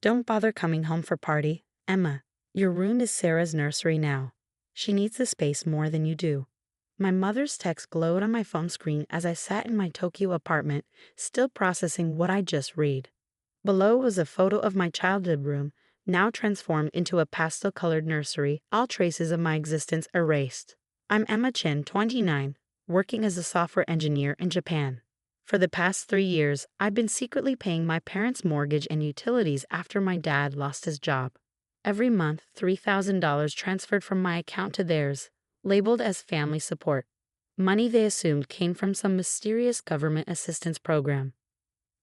Don't bother coming home for party, Emma. Your room is Sarah's nursery now. She needs the space more than you do. My mother's text glowed on my phone screen as I sat in my Tokyo apartment, still processing what I just read. Below was a photo of my childhood room, now transformed into a pastel-colored nursery, all traces of my existence erased. I'm Emma Chin, 29, working as a software engineer in Japan. For the past 3 years, I've been secretly paying my parents' mortgage and utilities after my dad lost his job. Every month, $3,000 transferred from my account to theirs, labeled as family support. Money they assumed came from some mysterious government assistance program.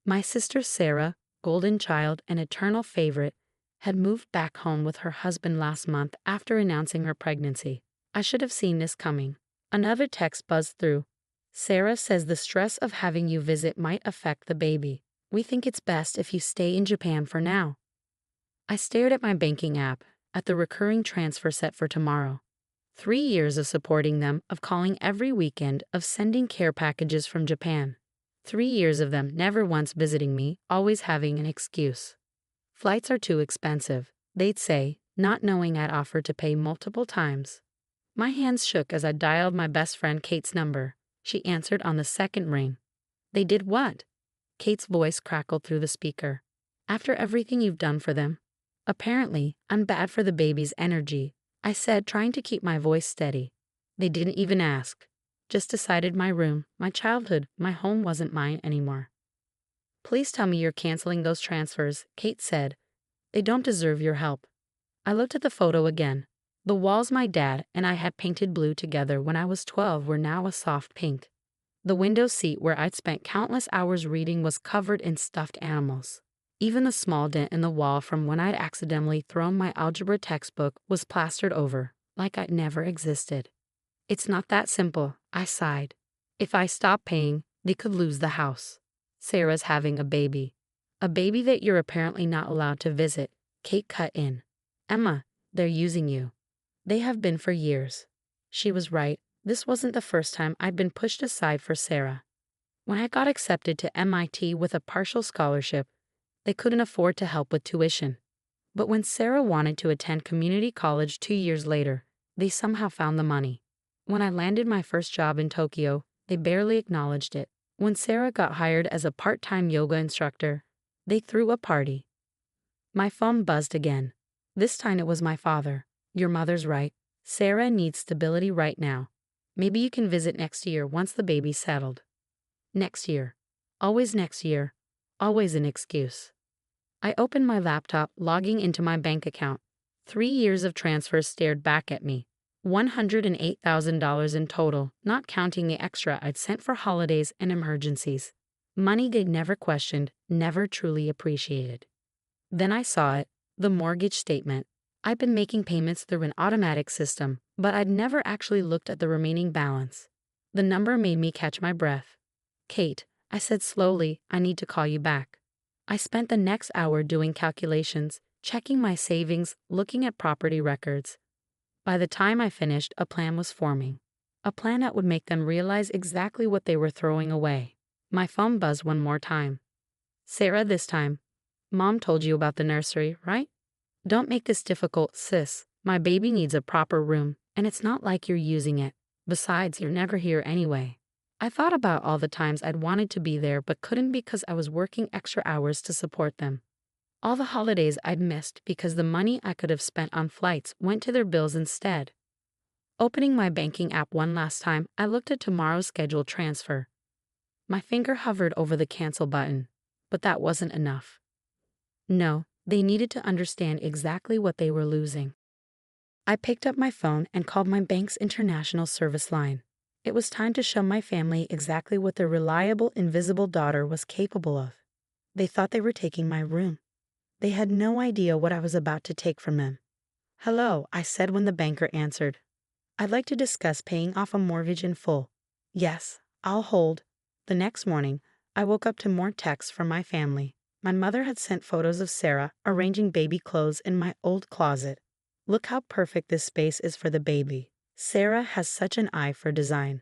My sister Sarah, golden child and eternal favorite, had moved back home with her husband last month after announcing her pregnancy. I should have seen this coming. Another text buzzed through. Sarah says the stress of having you visit might affect the baby. We think it's best if you stay in Japan for now. I stared at my banking app, at the recurring transfer set for tomorrow. 3 years of supporting them, of calling every weekend, of sending care packages from Japan. 3 years of them never once visiting me, always having an excuse. Flights are too expensive, they'd say, not knowing I'd offered to pay multiple times. My hands shook as I dialed my best friend Kate's number. She answered on the second ring. They did what? Kate's voice crackled through the speaker. After everything you've done for them. Apparently, I'm bad for the baby's energy, I said, trying to keep my voice steady. They didn't even ask. Just decided my room, my childhood, my home wasn't mine anymore. Please tell me you're canceling those transfers, Kate said. They don't deserve your help. I looked at the photo again. The walls my dad and I had painted blue together when I was 12 were now a soft pink. The window seat where I'd spent countless hours reading was covered in stuffed animals. Even the small dent in the wall from when I'd accidentally thrown my algebra textbook was plastered over, like I'd never existed. It's not that simple, I sighed. If I stop paying, they could lose the house. Sarah's having a baby. A baby that you're apparently not allowed to visit, Kate cut in. Emma, they're using you. They have been for years. She was right. This wasn't the first time I'd been pushed aside for Sarah. When I got accepted to MIT with a partial scholarship, they couldn't afford to help with tuition. But when Sarah wanted to attend community college 2 years later, they somehow found the money. When I landed my first job in Tokyo, they barely acknowledged it. When Sarah got hired as a part-time yoga instructor, they threw a party. My phone buzzed again. This time it was my father. Your mother's right. Sarah needs stability right now. Maybe you can visit next year once the baby's settled. Next year. Always next year. Always an excuse. I opened my laptop, logging into my bank account. 3 years of transfers stared back at me. $108,000 in total, not counting the extra I'd sent for holidays and emergencies. Money they'd never questioned, never truly appreciated. Then I saw it, the mortgage statement. I'd been making payments through an automatic system, but I'd never actually looked at the remaining balance. The number made me catch my breath. Kate, I said slowly, I need to call you back. I spent the next hour doing calculations, checking my savings, looking at property records. By the time I finished, a plan was forming. A plan that would make them realize exactly what they were throwing away. My phone buzzed one more time. Sarah, this time. Mom told you about the nursery, right? Don't make this difficult, sis. My baby needs a proper room, and it's not like you're using it. Besides, you're never here anyway. I thought about all the times I'd wanted to be there but couldn't because I was working extra hours to support them. All the holidays I'd missed because the money I could have spent on flights went to their bills instead. Opening my banking app one last time, I looked at tomorrow's scheduled transfer. My finger hovered over the cancel button, but that wasn't enough. No, they needed to understand exactly what they were losing. I picked up my phone and called my bank's international service line. It was time to show my family exactly what their reliable, invisible daughter was capable of. They thought they were taking my room. They had no idea what I was about to take from them. Hello, I said when the banker answered. I'd like to discuss paying off a mortgage in full. Yes, I'll hold. The next morning, I woke up to more texts from my family. My mother had sent photos of Sarah arranging baby clothes in my old closet. Look how perfect this space is for the baby. Sarah has such an eye for design.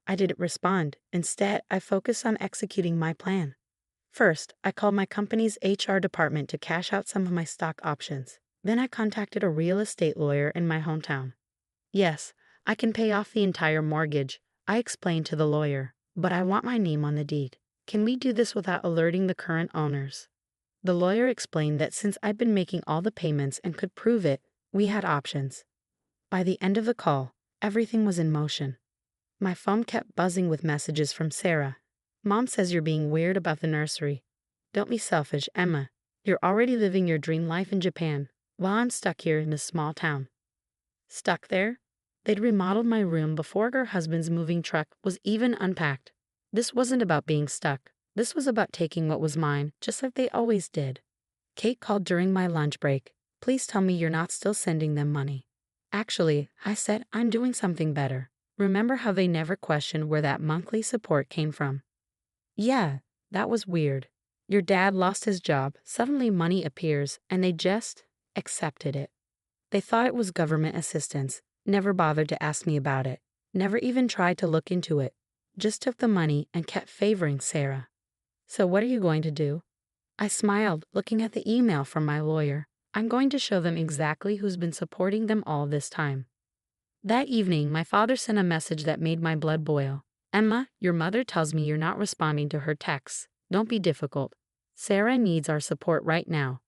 I didn't respond. Instead, I focused on executing my plan. First, I called my company's HR department to cash out some of my stock options. Then I contacted a real estate lawyer in my hometown. Yes, I can pay off the entire mortgage, I explained to the lawyer, but I want my name on the deed. Can we do this without alerting the current owners? The lawyer explained that since I'd been making all the payments and could prove it, we had options. By the end of the call, everything was in motion. My phone kept buzzing with messages from Sarah. Mom says you're being weird about the nursery. Don't be selfish, Emma. You're already living your dream life in Japan, while I'm stuck here in this small town. Stuck there? They'd remodeled my room before her husband's moving truck was even unpacked. This wasn't about being stuck. This was about taking what was mine, just like they always did. Kate called during my lunch break. Please tell me you're not still sending them money. Actually, I said, I'm doing something better. Remember how they never questioned where that monthly support came from? Yeah, that was weird. Your dad lost his job, suddenly money appears, and they just accepted it. They thought it was government assistance, never bothered to ask me about it, never even tried to look into it, just took the money and kept favoring Sarah. So what are you going to do? I smiled, looking at the email from my lawyer. I'm going to show them exactly who's been supporting them all this time. That evening, my father sent a message that made my blood boil. Emma, your mother tells me you're not responding to her texts. Don't be difficult. Sarah needs our support right now.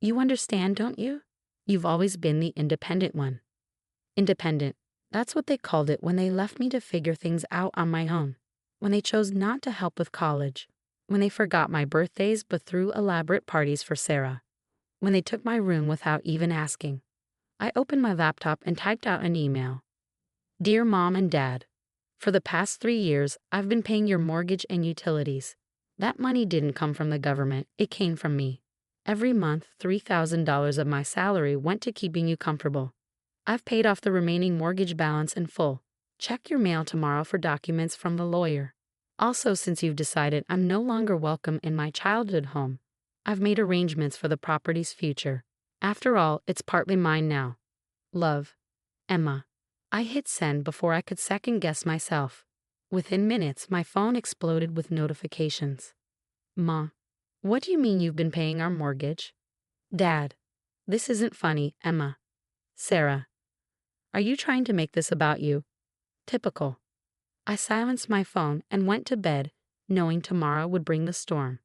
You understand, don't you? You've always been the independent one. Independent. That's what they called it when they left me to figure things out on my own. When they chose not to help with college. When they forgot my birthdays but threw elaborate parties for Sarah. When they took my room without even asking. I opened my laptop and typed out an email. Dear Mom and Dad, for the past 3 years, I've been paying your mortgage and utilities. That money didn't come from the government, it came from me. Every month, $3,000 of my salary went to keeping you comfortable. I've paid off the remaining mortgage balance in full. Check your mail tomorrow for documents from the lawyer. Also, since you've decided I'm no longer welcome in my childhood home, I've made arrangements for the property's future. After all, it's partly mine now. Love, Emma. I hit send before I could second-guess myself. Within minutes, my phone exploded with notifications. Ma, what do you mean you've been paying our mortgage? Dad, this isn't funny, Emma. Sarah, are you trying to make this about you? Typical. I silenced my phone and went to bed, knowing tomorrow would bring the storm.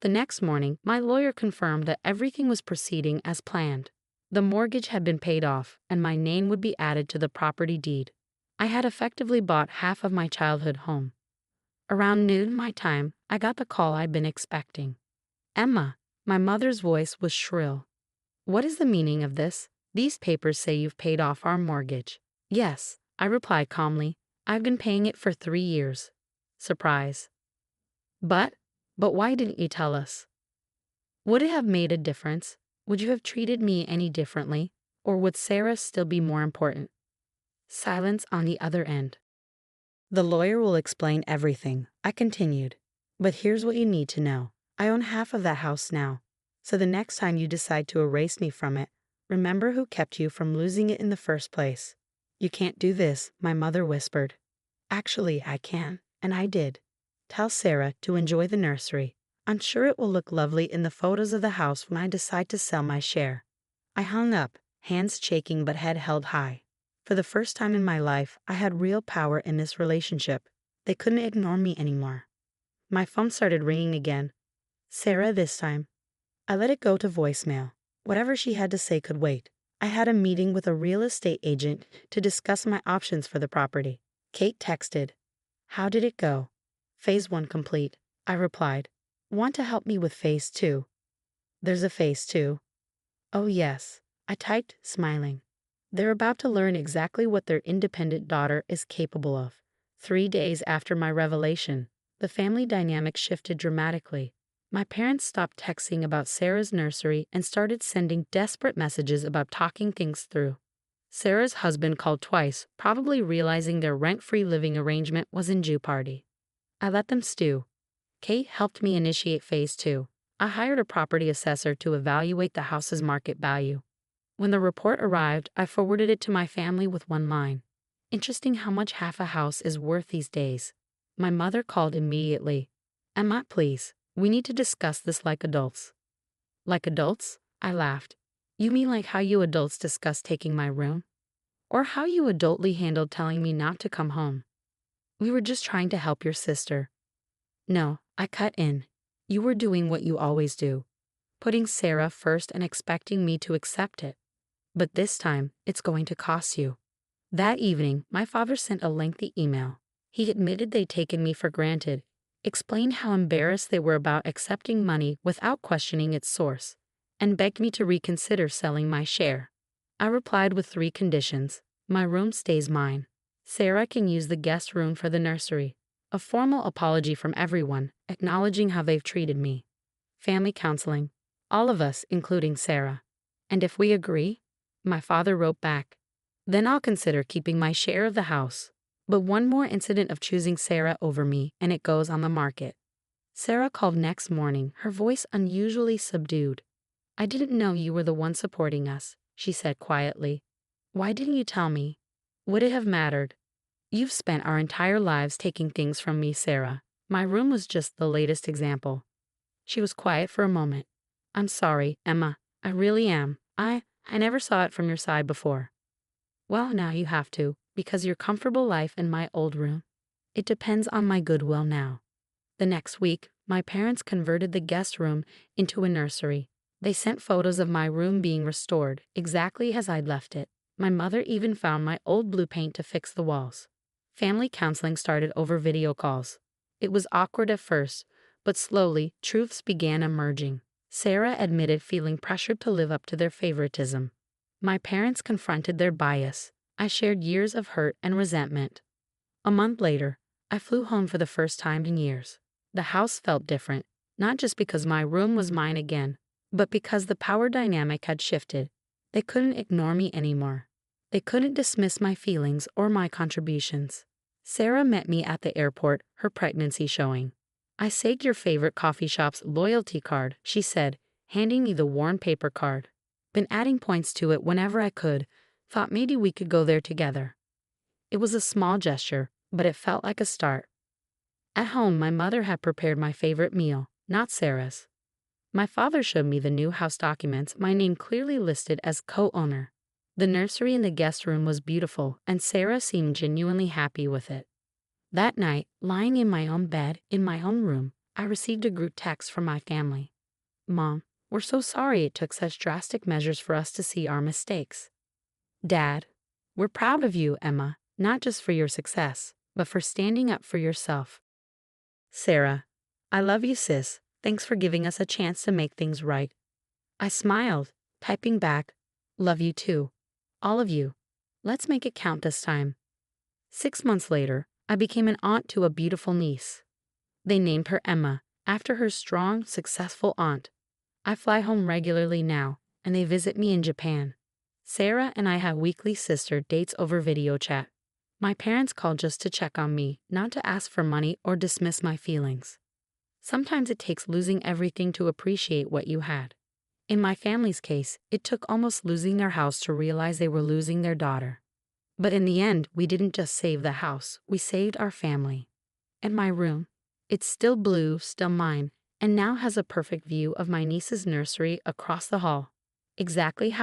The next morning, my lawyer confirmed that everything was proceeding as planned. The mortgage had been paid off, and my name would be added to the property deed. I had effectively bought half of my childhood home. Around noon my time, I got the call I'd been expecting. Emma, my mother's voice was shrill. What is the meaning of this? These papers say you've paid off our mortgage. Yes, I replied calmly. I've been paying it for 3 years. Surprise. But why didn't you tell us? Would it have made a difference? Would you have treated me any differently? Or would Sarah still be more important? Silence on the other end. The lawyer will explain everything, I continued. But here's what you need to know. I own half of that house now. So the next time you decide to erase me from it, remember who kept you from losing it in the first place. You can't do this, my mother whispered. Actually, I can, and I did. Tell Sarah to enjoy the nursery. I'm sure it will look lovely in the photos of the house when I decide to sell my share. I hung up, hands shaking but head held high. For the first time in my life, I had real power in this relationship. They couldn't ignore me anymore. My phone started ringing again. Sarah this time. I let it go to voicemail. Whatever she had to say could wait. I had a meeting with a real estate agent to discuss my options for the property. Kate texted. How did it go? Phase 1 complete. I replied. Want to help me with Phase 2? There's a Phase 2. Oh yes. I typed, smiling. They're about to learn exactly what their independent daughter is capable of. 3 days after my revelation, the family dynamic shifted dramatically. My parents stopped texting about Sarah's nursery and started sending desperate messages about talking things through. Sarah's husband called twice, probably realizing their rent-free living arrangement was in jeopardy. I let them stew. Kate helped me initiate Phase 2. I hired a property assessor to evaluate the house's market value. When the report arrived, I forwarded it to my family with one line. Interesting how much half a house is worth these days. My mother called immediately. Emma, please, We need to discuss this like adults. Like adults? I laughed. You mean like how you adults discuss taking my room? Or how you adultly handled telling me not to come home? We were just trying to help your sister. No, I cut in. You were doing what you always do, putting Sarah first and expecting me to accept it. But this time, it's going to cost you. That evening, my father sent a lengthy email. He admitted they'd taken me for granted, explained how embarrassed they were about accepting money without questioning its source, and begged me to reconsider selling my share. I replied with 3 conditions. My room stays mine. Sarah can use the guest room for the nursery. A formal apology from everyone, acknowledging how they've treated me. Family counseling. All of us, including Sarah. And if we agree, my father wrote back, then I'll consider keeping my share of the house. But one more incident of choosing Sarah over me, and it goes on the market. Sarah called next morning, her voice unusually subdued. I didn't know you were the one supporting us, she said quietly. Why didn't you tell me? Would it have mattered? You've spent our entire lives taking things from me, Sarah. My room was just the latest example. She was quiet for a moment. I'm sorry, Emma. I really am. I never saw it from your side before. Well, now you have to, because your comfortable life in my old room. It depends on my goodwill now. The next week, my parents converted the guest room into a nursery. They sent photos of my room being restored, exactly as I'd left it. My mother even found my old blue paint to fix the walls. Family counseling started over video calls. It was awkward at first, but slowly, truths began emerging. Sarah admitted feeling pressured to live up to their favoritism. My parents confronted their bias. I shared years of hurt and resentment. A month later, I flew home for the first time in years. The house felt different, not just because my room was mine again, but because the power dynamic had shifted. They couldn't ignore me anymore. They couldn't dismiss my feelings or my contributions. Sarah met me at the airport, her pregnancy showing. I saved your favorite coffee shop's loyalty card, she said, handing me the worn paper card. Been adding points to it whenever I could, thought maybe we could go there together. It was a small gesture, but it felt like a start. At home, my mother had prepared my favorite meal, not Sarah's. My father showed me the new house documents, my name clearly listed as co-owner. The nursery in the guest room was beautiful, and Sarah seemed genuinely happy with it. That night, lying in my own bed, in my own room, I received a group text from my family. Mom, we're so sorry it took such drastic measures for us to see our mistakes. Dad, we're proud of you, Emma, not just for your success, but for standing up for yourself. Sarah, I love you, sis. Thanks for giving us a chance to make things right. I smiled, typing back, love you too. All of you. Let's make it count this time. 6 months later, I became an aunt to a beautiful niece. They named her Emma, after her strong, successful aunt. I fly home regularly now, and they visit me in Japan. Sarah and I have weekly sister dates over video chat. My parents call just to check on me, not to ask for money or dismiss my feelings. Sometimes it takes losing everything to appreciate what you had. In my family's case, it took almost losing their house to realize they were losing their daughter. But in the end, we didn't just save the house, we saved our family. And my room, it's still blue, still mine, and now has a perfect view of my niece's nursery across the hall. Exactly how